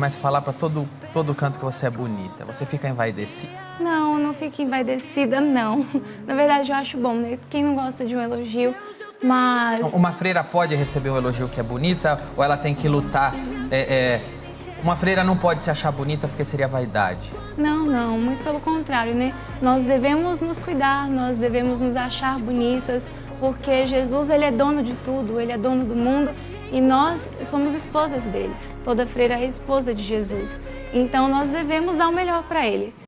começa a falar para todo canto que você é bonita, você fica envaidecida? Não, não fico envaidecida, não. Na verdade, eu acho bom, né? Quem não gosta de um elogio, mas... Uma freira pode receber um elogio que é bonita ou ela tem que lutar? Uma freira não pode se achar bonita porque seria vaidade. Não, não, muito pelo contrário, né? Nós devemos nos cuidar, nós devemos nos achar bonitas, porque Jesus, ele é dono de tudo, ele é dono do mundo e nós somos esposas dele. Toda freira é esposa de Jesus. Então, nós devemos dar o melhor para ele.